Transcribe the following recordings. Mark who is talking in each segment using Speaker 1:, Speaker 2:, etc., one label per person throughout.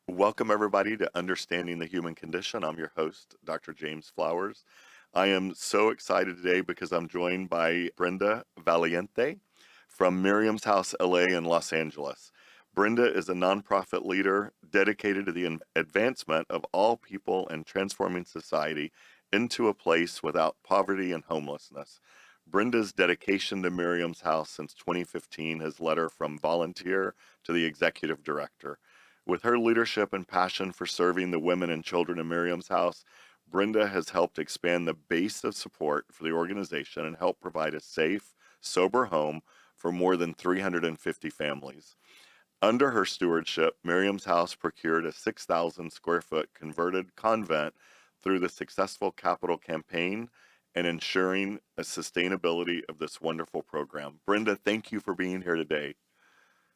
Speaker 1: Welcome, everybody, to Understanding the Human Condition. I'm your host, Dr. James Flowers. I am so excited today because I'm joined by Brenda Valiente from Miriam's House, LA, in Los Angeles. Brenda is a nonprofit leader dedicated to the advancement of all people and transforming society into a place without poverty and homelessness. Brenda's dedication to Miriam's House since 2015 has led her from volunteer to the executive director. With her leadership and passion for serving the women and children in Miriam's House, Brenda has helped expand the base of support for the organization and help provide a safe, sober home for more than 350 families. Under her stewardship, Miriam's House procured a 6,000 square foot converted convent through the successful capital campaign and ensuring a sustainability of this wonderful program. Brenda, thank you for being here today.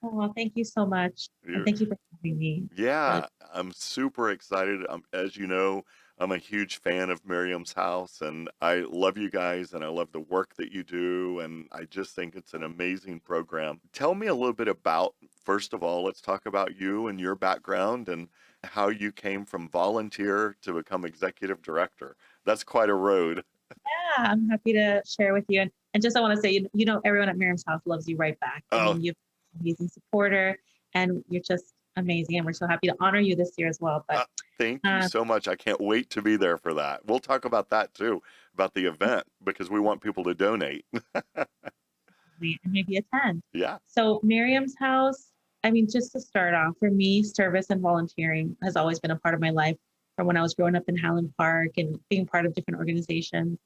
Speaker 2: Oh, well, thank you so much. And
Speaker 1: You're,
Speaker 2: thank you for having me.
Speaker 1: Yeah, I'm super excited. As you know, I'm a huge fan of Miriam's House, and I love you guys, and I love the work that you do, and I just think it's an amazing program. Tell me a little bit about, first of all, let's talk about you and your background and how you came from volunteer to become executive director. That's quite a road.
Speaker 2: Yeah, I'm happy to share with you. And just I want to say, everyone at Miriam's House loves you right back. I
Speaker 1: Oh,
Speaker 2: mean, you're an amazing supporter and you're just amazing. And we're so happy to honor you this year as well. But
Speaker 1: uh, thank you
Speaker 2: uh,
Speaker 1: so much. I can't wait to be there for that. We'll talk about that too, about the event, because we want people to donate.
Speaker 2: maybe attend.
Speaker 1: Yeah.
Speaker 2: So Miriam's House, I mean, just to start off, for me, service and volunteering has always been a part of my life from when I was growing up in Highland Park and being part of different organizations.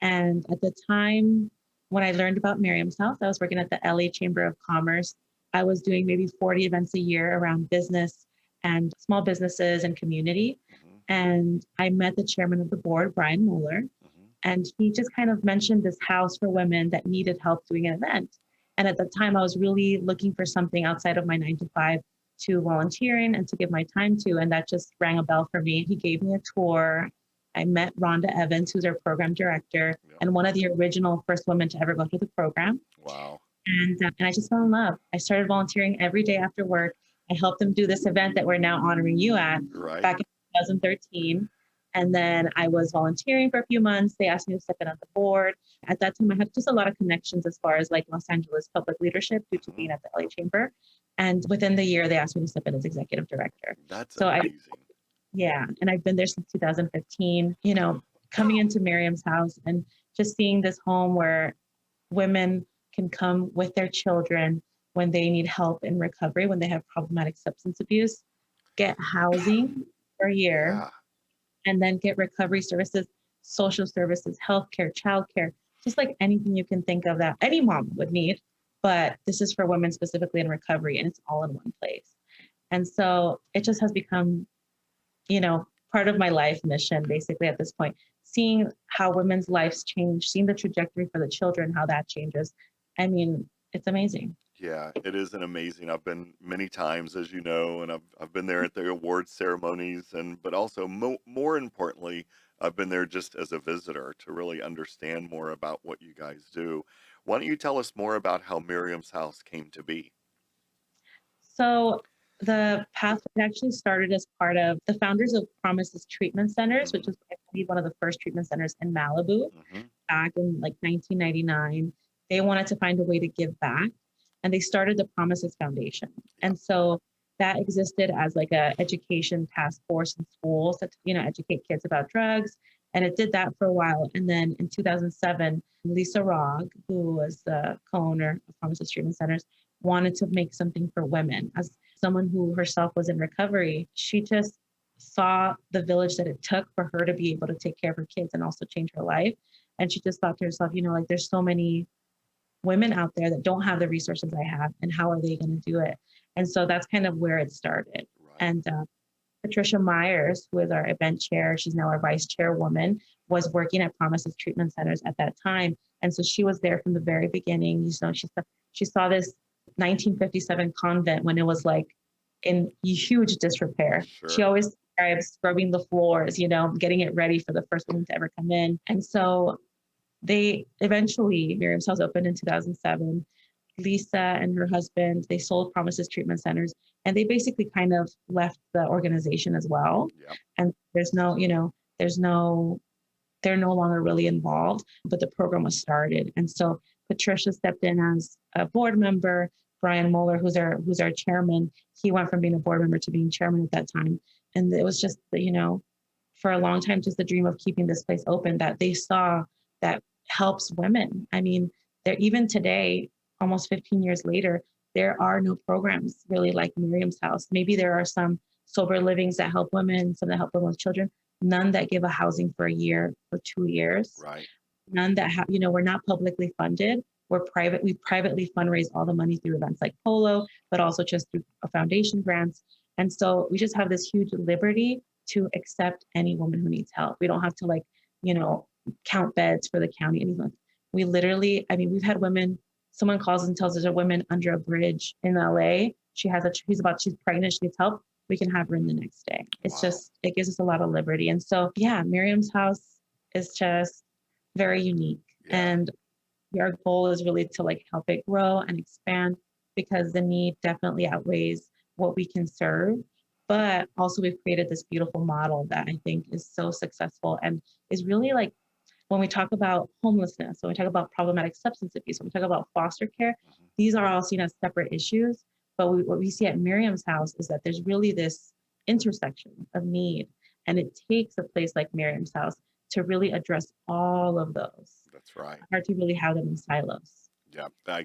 Speaker 2: And at the time when I learned about Miriam's House, I was working at the LA Chamber of Commerce. I was doing maybe 40 events a year around business and small businesses and community.
Speaker 1: Mhm,
Speaker 2: And I met the chairman of the board, Brian Mueller,
Speaker 1: mhm.
Speaker 2: and he just kind of mentioned this house for women that needed help doing an event. And at the time, I was really looking for something outside of my 9 to 5 to volunteering and to give my time to. And that just rang a bell for me. He gave me a tour. I met Rhonda Evans, who's our program director,
Speaker 1: Yep.
Speaker 2: and one of the original first women to ever go through the program.
Speaker 1: Wow.
Speaker 2: And I just fell in love. I started volunteering every day after work. I helped them do this event that we're now honoring you at
Speaker 1: Right.
Speaker 2: back in 2013. And then I was volunteering for a few months. They asked me to step in on the board. At that time, I had just a lot of connections as far as like Los Angeles public leadership due to
Speaker 1: Mhm.
Speaker 2: being at the LA Chamber. And within the year, they asked me to step in as executive director.
Speaker 1: That's
Speaker 2: So
Speaker 1: amazing.
Speaker 2: yeah, and I've been there since 2015, coming into Miriam's House and just seeing this home where women can come with their children when they need help in recovery, when they have problematic substance abuse, get housing for a year,
Speaker 1: Yeah.
Speaker 2: and then get recovery services, social services, healthcare, childcare, just like anything you can think of that any mom would need. But this is for women specifically in recovery, and it's all in one place. And so it just has become, part of my life mission, basically, at this point, seeing how women's lives change, seeing the trajectory for the children, how that changes. I mean, it's amazing.
Speaker 1: Yeah, it is an amazing. I've been many times, as you know, and I've been there at the award ceremonies, and but also more importantly, I've been there just as a visitor to really understand more about what you guys do. Why don't you tell us more about how Miriam's House came to be?
Speaker 2: So the pathway actually started as part of the founders of Promises Treatment Centers, which
Speaker 1: Hmm.
Speaker 2: was, I believe, one of the first treatment centers in Malibu
Speaker 1: Hmm.
Speaker 2: back in like 1999. They wanted to find a way to give back, and they started the Promises Foundation.
Speaker 1: Yeah.
Speaker 2: And so that existed as like a education task force in schools to, educate kids about drugs. And it did that for a while. And then in 2007, Lisa Rogg, who was the co-owner of Promises Treatment Centers, wanted to make something for women. As someone who herself was in recovery, she just saw the village that it took for her to be able to take care of her kids and also change her life. And she just thought to herself, like there's so many women out there that don't have the resources I have, and how are they going to do it? And so that's kind of where it started.
Speaker 1: Right.
Speaker 2: And Patricia Myers, who is our event chair, she's now our vice chairwoman, was working at Promises Treatment Centers at that time. And so she was there from the very beginning. She saw this 1957 convent when it was like in huge disrepair. She
Speaker 1: Sure.
Speaker 2: always describes scrubbing the floors, getting it ready for the first woman to ever come in. And so they eventually, Miriam's House opened in 2007. Lisa and her husband, they sold Promises Treatment Centers, and they basically kind of left the organization as well.
Speaker 1: Yep.
Speaker 2: And there's no, they're no longer really involved, but the program was started. And so Patricia stepped in as a board member. Brian Moeller, who's our chairman, he went from being a board member to being chairman at that time. And it was just, for a long time, just the dream of keeping this place open that they saw that helps women. I mean, there even today, almost 15 years later, there are no programs really like Miriam's House. Maybe there are some sober livings that help women, some that help women with children, none that give a housing for a year or 2 years.
Speaker 1: Right.
Speaker 2: None that have, we're not publicly funded. We're private. We privately fundraise all the money through events like Polo, but also just through foundation grants. And so we just have this huge liberty to accept any woman who needs help. We don't have to count beds for the county. Anything. We literally, we've had women, someone calls and tells us a woman under a bridge in LA. She's pregnant, she needs help. We can have her in the next day. It's just, it gives us a lot of liberty. And so, Miriam's House is just very unique.
Speaker 1: Yeah.
Speaker 2: And our goal is really to help it grow and expand, because the need definitely outweighs what we can serve. But also we've created this beautiful model that I think is so successful and is really when we talk about homelessness, when we talk about problematic substance abuse, when we talk about foster care, these are all seen as separate issues. But what we see at Miriam's House is that there's really this intersection of need. And it takes a place like Miriam's House to really address all of those.
Speaker 1: That's right.
Speaker 2: It's hard to really have them in silos.
Speaker 1: Yeah, I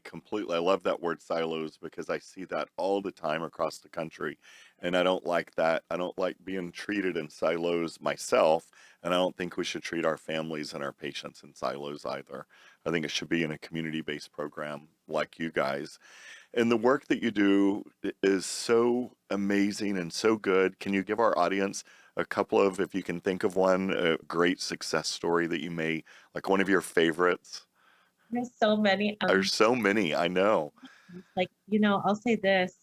Speaker 1: love that word silos, because I see that all the time across the country. And I don't like that. I don't like being treated in silos myself. And I don't think we should treat our families and our patients in silos either. I think it should be in a community-based program like you guys. And the work that you do is so amazing and so good. Can you give our audience a couple of, if you can think of one, a great success story that you may, like one of your favorites?
Speaker 2: There's so many.
Speaker 1: There's so many, I know.
Speaker 2: I'll say this,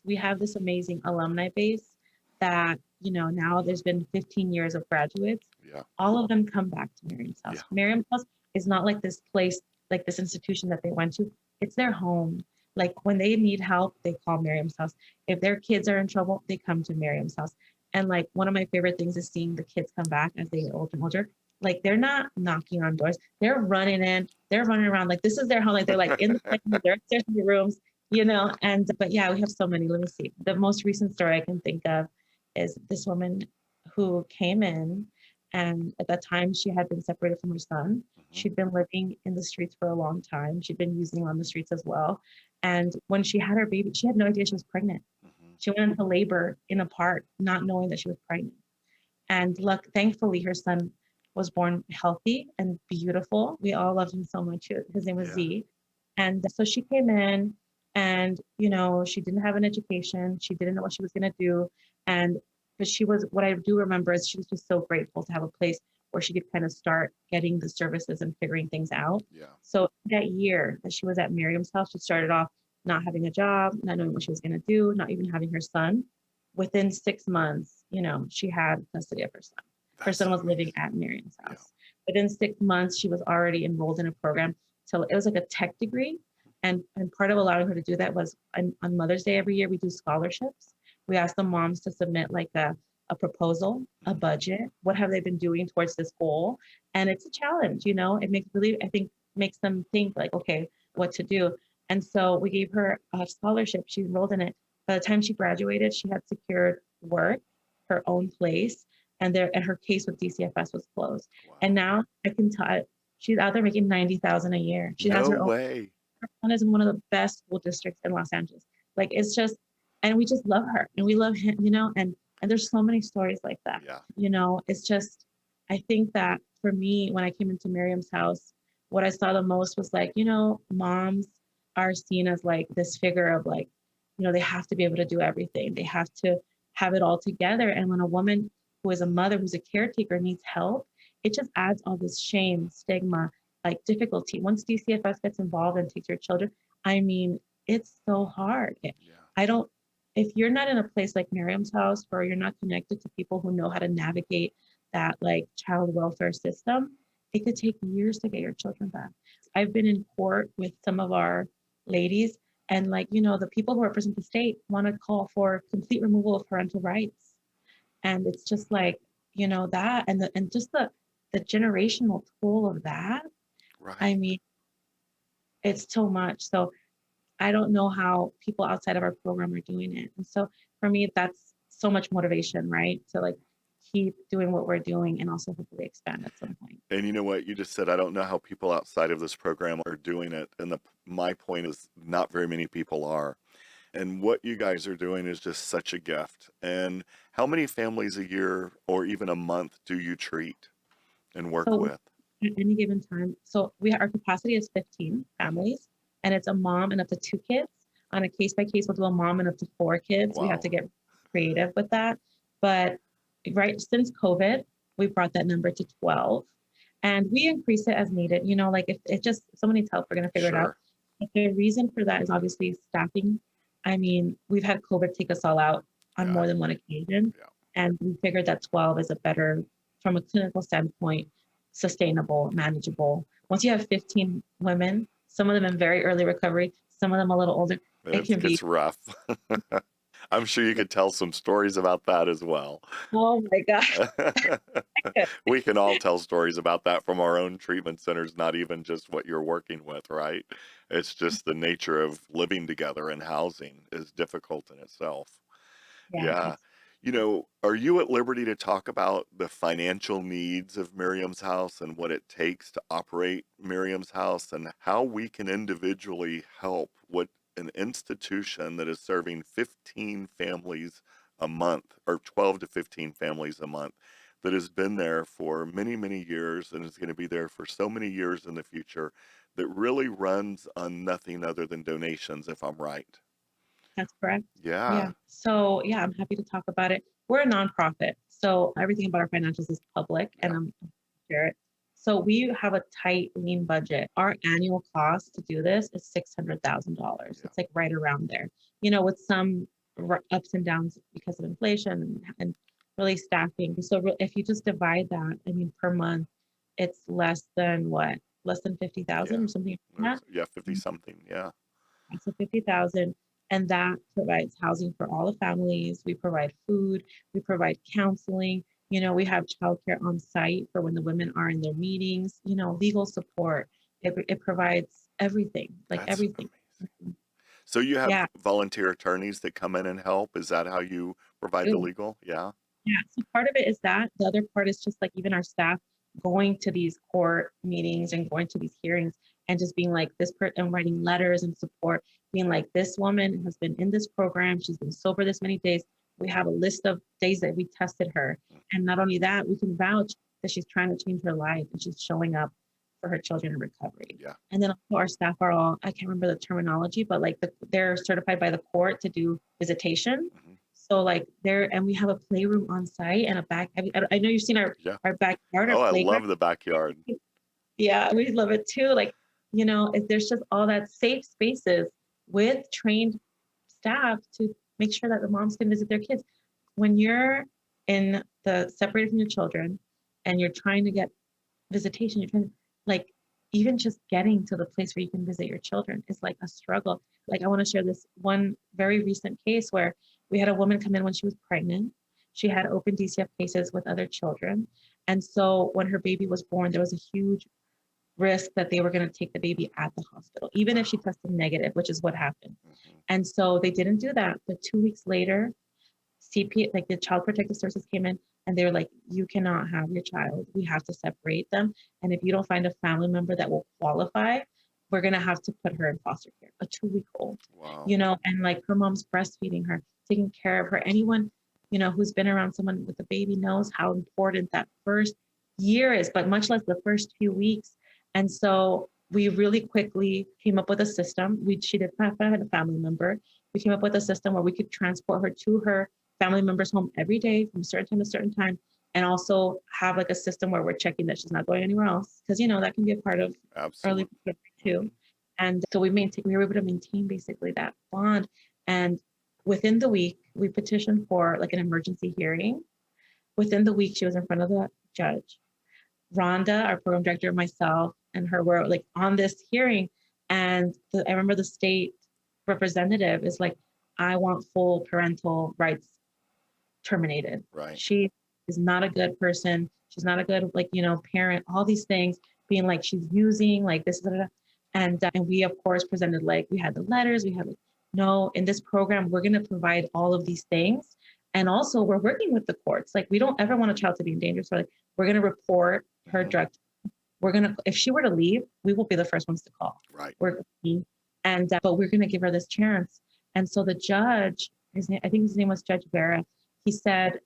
Speaker 2: we have this amazing alumni base that, now there's been 15 years of graduates.
Speaker 1: Yeah.
Speaker 2: All of them come back to Miriam's House.
Speaker 1: Yeah.
Speaker 2: Miriam's House is not like this place, like this institution that they went to. It's their home. When they need help, they call Miriam's House. If their kids are in trouble, they come to Miriam's House. And one of my favorite things is seeing the kids come back as they get older and older. They're not knocking on doors. They're running in. They're running around. This is their home. They're in the they're upstairs in the rooms, but yeah, we have so many. Let me see. The most recent story I can think of is this woman who came in, and at that time she had been separated from her son. She'd been living in the streets for a long time. She'd been using on the streets as well. And when she had her baby, she had no idea she was pregnant. She went into labor in a park, not knowing that she was pregnant. And thankfully, her son was born healthy and beautiful. We all loved him so much. His name was Z. And so she came in and, she didn't have an education. She didn't know what she was going to do. But what I do remember is she was just so grateful to have a place where she could kind of start getting the services and figuring things out.
Speaker 1: Yeah.
Speaker 2: So that year that she was at Miriam's House, she started off not having a job, not knowing what she was going to do, not even having her son. Within 6 months, she had custody of her son. Her son was living at Miriam's House. Yeah. Within 6 months, she was already enrolled in a program. So it was like a tech degree. And part of allowing her to do that was on Mother's Day every year, we do scholarships. We ask the moms to submit a proposal, a budget. What have they been doing towards this goal? And it's a challenge, it makes them think okay, what to do. And so we gave her a scholarship. She enrolled in it. By the time she graduated, she had secured work, her own place, and her case with DCFS was closed. Wow. And now I can tell she's out there making $90,000 a year. She has her own. Way. Her son is in one of the best school districts in Los Angeles. It's just, and we just love her and we love him, and there's so many stories like that. Yeah. It's just, I think that for me, when I came into Miriam's House, what I saw the most was moms are seen as this figure of they have to be able to do everything. They have to have it all together. And when a woman who is a mother, who's a caretaker, needs help, it just adds all this shame, stigma, difficulty. Once DCFS gets involved and takes your children, it's so hard. Yeah. If you're not in a place like Miriam's House, or you're not connected to people who know how to navigate that child welfare system, it could take years to get your children back. I've been in court with some of our ladies. And like, you know, the people who represent the state want to call for complete removal of parental rights. And it's just like, you know, that and just the generational toll of that. I
Speaker 1: Right.
Speaker 2: mean, it's too much. So I don't know how people outside of our program are doing it. And so for me, that's so much motivation, right? To like keep doing what we're doing and also hopefully expand at some point.
Speaker 1: And you know what? You just said, I don't know how people outside of this program are doing it. And my point is, not very many people are. And what you guys are doing is just such a gift. And how many families a year or even a month do you treat and work
Speaker 2: So
Speaker 1: with?
Speaker 2: at any given time, so our capacity is 15 families, and it's a mom and up to 2 kids. On a case by case, we'll do a mom and up to 4 kids. We have
Speaker 1: Wow.
Speaker 2: to get creative with that. But right since COVID, we brought that number to 12. And we increase it as needed. You know, like if someone needs help, we're going to figure it out.
Speaker 1: Sure.
Speaker 2: But the reason for that is obviously staffing. I mean, we've had COVID take us all out on
Speaker 1: Yeah.
Speaker 2: more than one occasion.
Speaker 1: Yeah.
Speaker 2: And we figured that 12 is a better, from a clinical standpoint, sustainable, manageable. Once you have 15 women, some of them in very early recovery, some of them a little older, it can be,
Speaker 1: It's rough. I'm sure you could tell some stories about that as well.
Speaker 2: oh my gosh.
Speaker 1: We can all tell stories about that from our own treatment centers, not even just what you're working with, right? It's just the nature of living together and housing is difficult in itself.
Speaker 2: Yeah,
Speaker 1: Yeah. You know, are you at liberty to talk about the financial needs of Miriam's House and what it takes to operate Miriam's House and how we can individually help what an institution that is serving 15 families a month or 12 to 15 families a month that has been there for many, many years and is going to be there for so many years in the future that really runs on nothing other than donations, if I'm right.
Speaker 2: that's correct. Yeah.
Speaker 1: Yeah.
Speaker 2: So yeah, I'm happy to talk about it. We're a nonprofit. So everything about our financials is public and
Speaker 1: Yeah.
Speaker 2: I'm share it. So we have a tight, lean budget. Our annual cost to do this is $600,000.
Speaker 1: Yeah.
Speaker 2: It's like right around there, you know, with some ups and downs because of inflation and really staffing. So if you just divide that, I mean, per month, it's less than what? Less than 50,000
Speaker 1: Yeah.
Speaker 2: or something like
Speaker 1: Yeah, 50 something. Yeah.
Speaker 2: that. So 50,000. And that provides housing for all the families. We provide food, we provide counseling. You know, we have childcare on site for when the women are in their meetings, you know, legal support. It provides everything, like
Speaker 1: That's
Speaker 2: everything.
Speaker 1: amazing. So you have
Speaker 2: Yeah.
Speaker 1: volunteer attorneys that come in and help. Is that how you provide the
Speaker 2: Ooh.
Speaker 1: legal? Yeah.
Speaker 2: Yeah. So part of it is that. The other part is just like even our staff going to these court meetings and going to these hearings and just being like and writing letters and support, being like, this woman has been in this program. She's been sober this many days. We have a list of days that we tested her. And not only that, we can vouch that she's trying to change her life and she's showing up for her children in recovery.
Speaker 1: Yeah.
Speaker 2: And then also our staff are all, I can't remember the terminology, but like they're certified by the court to do visitation.
Speaker 1: Mhm.
Speaker 2: So like and we have a playroom on site and a back. I know you've seen our
Speaker 1: Yeah.
Speaker 2: backyard,
Speaker 1: Oh,
Speaker 2: our
Speaker 1: I
Speaker 2: playground.
Speaker 1: love the backyard.
Speaker 2: Yeah, we love it too. Like, you know, there's just all that safe spaces with trained staff to make sure that the moms can visit their kids. When you're separated from your children and you're trying to get visitation, you're trying to like even just getting to the place where you can visit your children is like a struggle. Like I want to share this one very recent case where we had a woman come in when she was pregnant. She had open DCF cases with other children. And so when her baby was born, there was a huge risk that they were going to take the baby at the hospital, even if she tested negative, which is what happened.
Speaker 1: Mhm.
Speaker 2: And so they didn't do that. But 2 weeks later, like the Child Protective Services came in and they were like, you cannot have your child. We have to separate them. And if you don't find a family member that will qualify, we're going to have to put her in foster care, a 2-week-old,
Speaker 1: Wow.
Speaker 2: you know, and like her mom's breastfeeding her, taking care of her. Anyone, you know, who's been around someone with a baby knows how important that first year is, but much less the first few weeks. And so we really quickly came up with a system. She did not have a family member. We came up with a system where we could transport her to her family member's home every day from certain time to certain time, and also have like a system where we're checking that she's not going anywhere else. Because, you know, that can be a part of early
Speaker 1: Absolutely.
Speaker 2: recovery too. And so we were able to maintain basically that bond. And within the week, we petitioned for like an emergency hearing. Within the week, she was in front of the judge. Rhonda, our program director, myself, and her were like on this hearing. And I remember the state representative is like, I want full parental rights terminated.
Speaker 1: Right.
Speaker 2: She is not a good person. She's not a good, like, parent, all these things, being like, she's using like this, da, da, da. And we, of course, presented, like, we had the letters, we had like, no, in this program, we're going to provide all of these things. And also, we're working with the courts. Like, we don't ever want a child to be in danger. So, like, we're going to report her
Speaker 1: Mhm.
Speaker 2: drug. We're going to, if she were to leave, we will be the first ones to call.
Speaker 1: Right.
Speaker 2: But we're going to give her this chance. And so the judge, I think his name was Judge Vera, he said,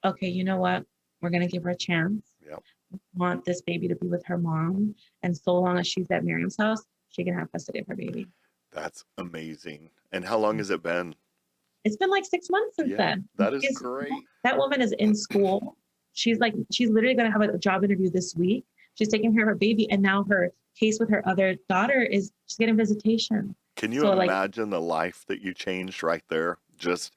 Speaker 2: okay, you know what? We're going to give her a chance.
Speaker 1: Yep.
Speaker 2: We want this baby to be with her mom. And so long as she's at Miriam's house, she can have custody of her baby.
Speaker 1: That's amazing. And how long has it been?
Speaker 2: It's been like 6 months since
Speaker 1: Yeah,
Speaker 2: then.
Speaker 1: that is great.
Speaker 2: That woman is in school. She's literally going to have a job interview this week. She's taking care of her baby. And now her case with her other daughter is she's getting visitation.
Speaker 1: Can you
Speaker 2: So, like,
Speaker 1: imagine the life that you changed right there? Just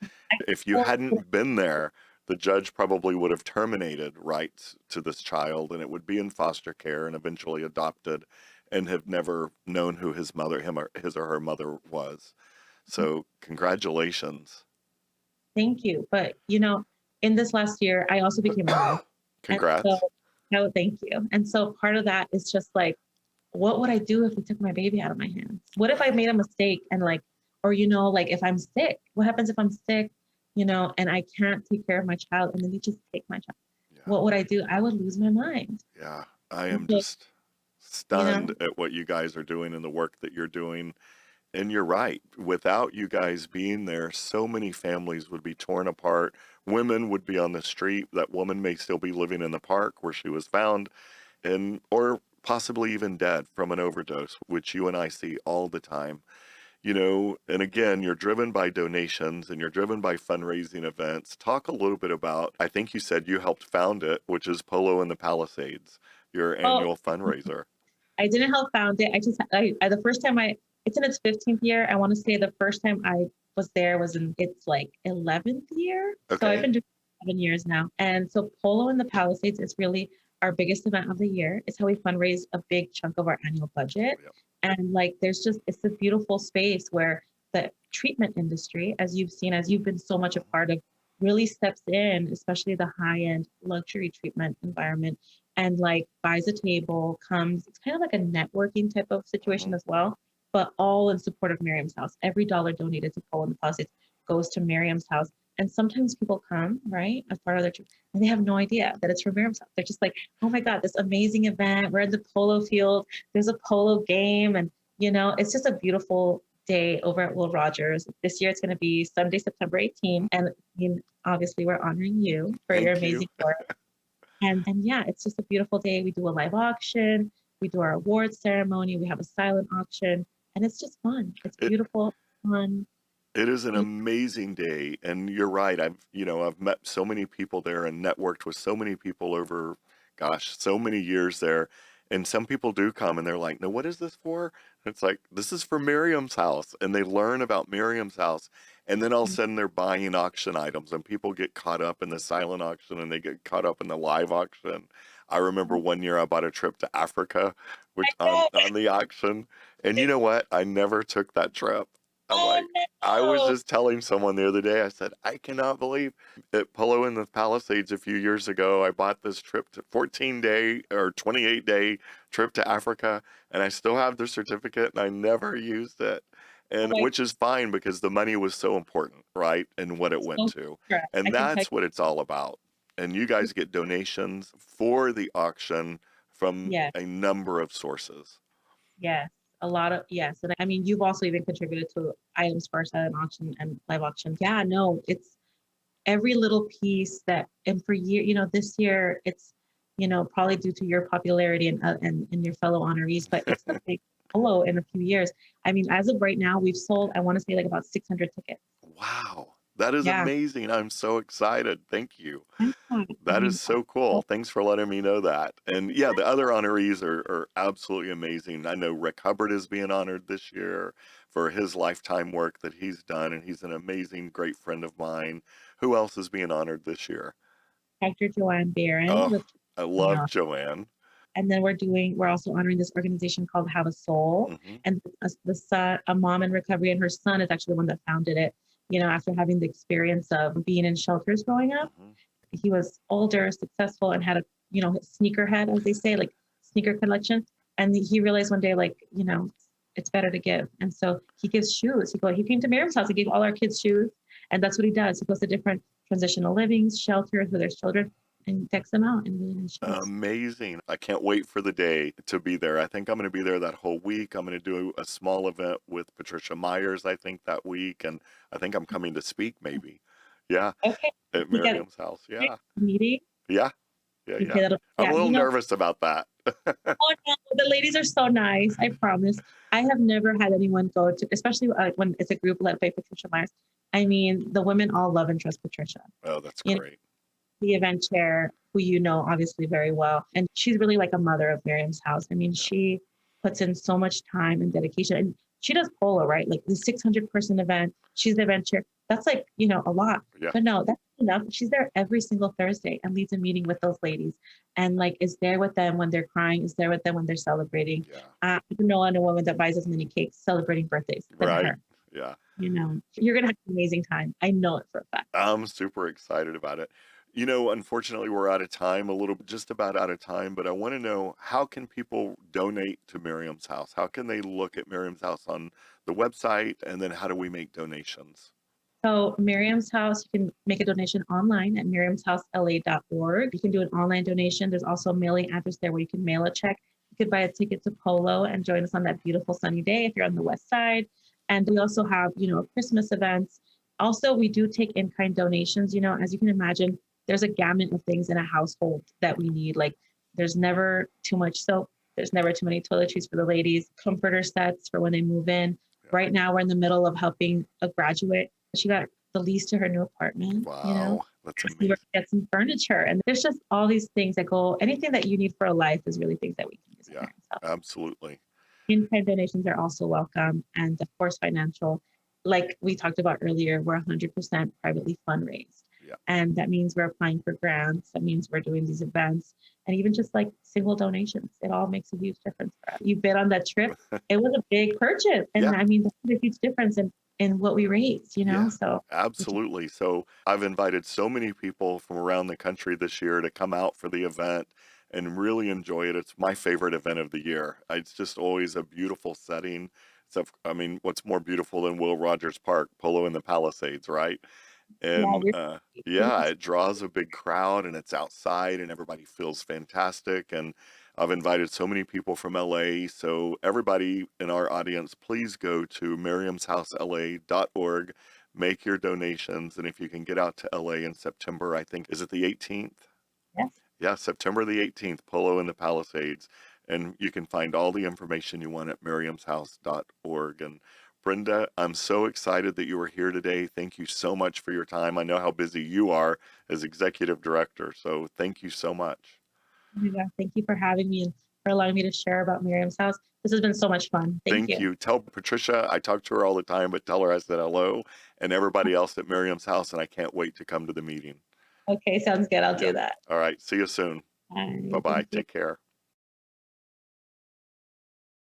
Speaker 1: if you
Speaker 2: well,
Speaker 1: hadn't been there, the judge probably would have terminated rights to this child, and it would be in foster care and eventually adopted, and have never known who his or her mother was. So congratulations.
Speaker 2: thank you. But, in this last year, I also became a mom.
Speaker 1: Congrats.
Speaker 2: And so, no, thank you. And so part of that is just like, what would I do if he took my baby out of my hands? What if I made a mistake and like, or, like if I'm sick, what happens if I'm sick, and I can't take care of my child and then you just take my child?
Speaker 1: Yeah.
Speaker 2: What would I do? I would lose my mind.
Speaker 1: Yeah, I am
Speaker 2: So,
Speaker 1: just stunned at what you guys are doing and the work that you're doing. And you're right. Without you guys being there, so many families would be torn apart. Women would be on the street. That woman may still be living in the park where she was found, and or possibly even dead from an overdose, which you and I see all the time. And again, you're driven by donations and you're driven by fundraising events. Talk a little bit about, I think you said you helped found it, which is Polo in the Palisades, your annual fundraiser.
Speaker 2: I didn't help found it. The first time it's in its 15th year. I want to say the first time I was there was in its like 11th year. So
Speaker 1: Okay.
Speaker 2: I've been doing it 7 years now. And so Polo in the Palisades is really our biggest event of the year. It's how we fundraise a big chunk of our annual budget.
Speaker 1: Yep.
Speaker 2: And like, it's a beautiful space where the treatment industry, as you've seen, as you've been so much a part of, really steps in, especially the high-end luxury treatment environment, and like buys a table, comes. It's kind of like a networking type of situation as well, but all in support of Miriam's House. Every dollar donated to Polo in the Palisades goes to Miriam's House. And sometimes people come, right, as part of their trip, and they have no idea that it's for Miriam's House. They're just like, oh my God, this amazing event. We're in the polo field. There's a polo game. And, it's just a beautiful day over at Will Rogers. This year it's going to be Sunday, September 18th. And obviously we're honoring you for your amazing work. And yeah, it's just a beautiful day. We do a live auction. We do our awards ceremony. We have a silent auction. And it's just fun. It's beautiful, fun.
Speaker 1: It is an amazing day, and you're right. I've met so many people there and networked with so many people over, gosh, so many years there. And some people do come and they're like, "No, what is this for?" And it's like, "This is for Miriam's House," and they learn about Miriam's House, and then all of a sudden they're buying auction items, and people get caught up in the silent auction and they get caught up in the live auction. I remember one year I bought a trip to Africa, which on the auction, and you know what? I never took that trip. I was just telling someone the other day, I said, I cannot believe at Polo in the Palisades a few years ago, I bought this trip to 14-day or 28-day trip to Africa, and I still have the certificate and I never used it. And which is fine because the money was so important, right? And what it went to. And that's what it's all about. And you guys get donations for the auction from a number of sources.
Speaker 2: Yes. Yes. And I mean, you've also even contributed to items for our silent auction and live auction. Yeah, no, it's every little piece and for this year, it's, probably due to your popularity and your fellow honorees, but it's a big Polo in a few years. I mean, as of right now, we've sold, I want to say like about 600 tickets.
Speaker 1: Wow. That is amazing. I'm so excited. Thank you. That is so cool. Thanks for letting me know that. And yeah, the other honorees are absolutely amazing. I know Rick Hubbard is being honored this year for his lifetime work that he's done, and he's an amazing, great friend of mine. Who else is being honored this year?
Speaker 2: Dr. Joanne Barron.
Speaker 1: Oh, I love Joanne.
Speaker 2: And then we're also honoring this organization called Have a Soul.
Speaker 1: Hmm.
Speaker 2: And the son, a mom in recovery, and her son is actually the one that founded it, after having the experience of being in shelters growing up.
Speaker 1: Hmm.
Speaker 2: He was older, successful, and had a, sneakerhead, as they say, like sneaker collection. And he realized one day, like, it's better to give. And so he gives shoes. He came to Miriam's house. He gave all our kids shoes. And that's what he does. He goes to different transitional livings, shelters where there's children, and decks them out and really nice shoes.
Speaker 1: Amazing. I can't wait for the day to be there. I think I'm going to be there that whole week. I'm going to do a small event with Patricia Myers, I think, that week. And I think I'm coming to speak, maybe. Yeah,
Speaker 2: Okay.
Speaker 1: at
Speaker 2: We get
Speaker 1: Miriam's house. Yeah.
Speaker 2: a meeting.
Speaker 1: Yeah. Yeah.
Speaker 2: Okay,
Speaker 1: Yeah. I'm
Speaker 2: yeah,
Speaker 1: a little nervous about that.
Speaker 2: oh no, the ladies are so nice. I promise. I have never had anyone go to, especially when it's a group led by Patricia Myers. I mean, the women all love and trust Patricia.
Speaker 1: Oh, that's
Speaker 2: You know,
Speaker 1: great.
Speaker 2: the event chair, who obviously very well. And she's really like a mother of Miriam's house. I mean, she puts in so much time and dedication. And she does polo, right? Like the 600-person event. She's the event chair. That's like, a lot.
Speaker 1: Yeah.
Speaker 2: But no, that's enough. She's there every single Thursday and leads a meeting with those ladies and like is there with them when they're crying, is there with them when they're celebrating.
Speaker 1: Yeah.
Speaker 2: I don't know a woman that buys as many cakes celebrating birthdays than
Speaker 1: Right.
Speaker 2: her.
Speaker 1: Yeah.
Speaker 2: You're going to have an amazing time. I know it for a fact.
Speaker 1: I'm super excited about it. Unfortunately, we're out of time, just about out of time, but I want to know, how can people donate to Miriam's house? How can they look at Miriam's house on the website? And then how do we make donations?
Speaker 2: So Miriam's House, you can make a donation online at miriamshousela.org. You can do an online donation. There's also a mailing address there where you can mail a check. You could buy a ticket to Polo and join us on that beautiful sunny day if you're on the west side. And we also have, Christmas events. Also, we do take in-kind donations. As you can imagine, there's a gamut of things in a household that we need. Like there's never too much soap. There's never too many toiletries for the ladies, comforter sets for when they move in.
Speaker 1: Yeah.
Speaker 2: Right now, we're in the middle of helping a graduate. She got the lease to her new apartment.
Speaker 1: Wow, that's
Speaker 2: We
Speaker 1: amazing.
Speaker 2: get some furniture. And there's just all these things that go, anything that you need for a life is really things that we can use.
Speaker 1: Yeah, absolutely.
Speaker 2: In-kind donations are also welcome. And of course, financial, like we talked about earlier, we're 100% privately fundraised.
Speaker 1: Yeah.
Speaker 2: And that means we're applying for grants. That means we're doing these events. And even just like single donations, it all makes a huge difference for us. You've been on that trip. It was a big purchase. And
Speaker 1: Yeah.
Speaker 2: I mean, that's a huge difference in what we raised,
Speaker 1: Yeah.
Speaker 2: So
Speaker 1: Absolutely. So I've invited so many people from around the country this year to come out for the event and really enjoy it. It's my favorite event of the year. It's just always a beautiful setting. So, what's more beautiful than Will Rogers Park, Polo in the Palisades, right? And it draws a big crowd and it's outside and everybody feels fantastic. And I've invited so many people from LA. So everybody in our audience, please go to miriamshousela.org, make your donations. And if you can get out to LA in September, I think, is it the 18th?
Speaker 2: Yes.
Speaker 1: Yeah, September the 18th, Polo in the Palisades. And you can find all the information you want at miriamshouse.org. And Brenda, I'm so excited that you were here today. Thank you so much for your time. I know how busy you are as executive director, so thank you so much.
Speaker 2: Yeah, thank you for having me and for allowing me to share about Miriam's house. This has been so much fun. Thank you.
Speaker 1: Tell Patricia, I talk to her all the time, but tell her I said hello, and everybody else at Miriam's house, and I can't wait to come to the meeting.
Speaker 2: Okay, sounds good. I'll do that.
Speaker 1: All right, see you soon.
Speaker 2: Bye.
Speaker 1: Bye-bye. Take care.